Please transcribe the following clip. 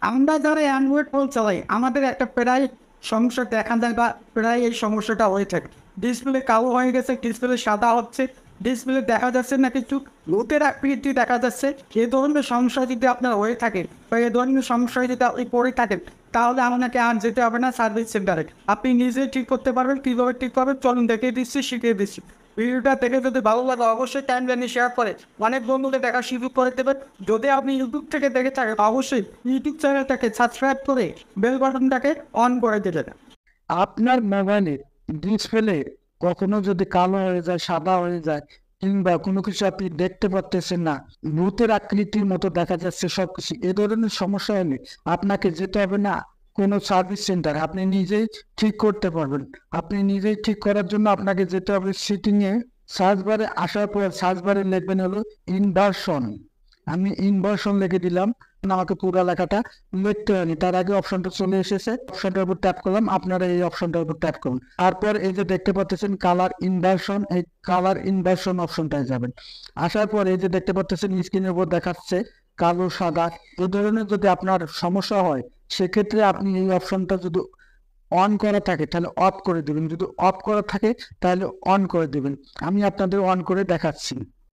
আমরা যারা Android phone চালাই আমাদের একটা প্রায় সমস্যা দেখা যায় বা প্রায় এই সমস্যাটা হয়ে থাকে। ডিসপ্লে কালো হয়ে গেছে, ডিসপ্লে সাদা হচ্ছে, ডিসপ্লে দেখা যাচ্ছে না কিছু লুতের আকৃতি দেখা যাচ্ছে। এ ধরনের সমস্যা যদি আপনার হয়ে থাকে বা এ ধরনের সমস্যায় যদি আপনি পড়ে থাকেন, তাহলে আপনাকে আর যেতে হবে না সার্ভিস সেন্টারে, আপনি নিজে ঠিক করতে পারবেন। কীভাবে ঠিক করবেন চলুন দেখিয়ে দিচ্ছি, শিখিয়ে দিচ্ছি। ভিডিওটা দেখে যদি ভালো লাগে অবশ্যই টাইম লাইনে শেয়ার করে অনেক বন্ধুদের দেখা সুযোগ করে দেবেন। যদি আপনি ইউটিউব থেকে দেখে থাকেন অবশ্যই ইউটিউব চ্যানেলটাকে সাবস্ক্রাইব করে বেল বাটনটাকে অন করে দেবেন। আপনার মোবাইলে ডিসপ্লে কখনো যদি কালো হয়ে যায়, সাদা হয়ে যায়, কিংবা কোনো কিছু আপনি দেখতে পারতেছেন না, ভূতের আকৃতির মতো দেখা যাচ্ছে সবকিছু, এ ধরনের সমস্যা হলে আপনাকে যেতে হবে না কোনো সার্ভিস সেন্টার, আপনি নিজেই ঠিক করতে পারবেন। আপনি নিজেই ঠিক করার জন্য আপনাকে যেতে হবে সিটিং এ। সার্চ বারে আসার পর সার্চ বারে লিখবেন হলো ইনভার্সন। আমি ইনভার্সন লিখে দিলাম। আমাকে পুরো লেখাটা লিখতে হয়নি, তার আগে অপশনটা চলে এসেছে, অপশনটার উপর ট্যাপ করলাম। আপনারা এই অপশনটার উপর ট্যাপ করুন। তারপর এই যে দেখতে পাচ্ছেন কালার ইনভার্সন, এই কালার ইনভার্সন অপশনটায় যাবেন। আসার পর এই যে দেখতে পাচ্ছেন স্ক্রিনের উপর দেখাচ্ছে কালো সাদা। এই ধরনের যদি আপনার সমস্যা হয় সেক্ষেত্রে আপনি এই অপশনটা যদি অন করা থাকে তাহলে অফ করে দিবেন, যদি অফ করা থাকে তাহলে অন করে দিবেন। আমি আপনাদের অন করে দেখাচ্ছি।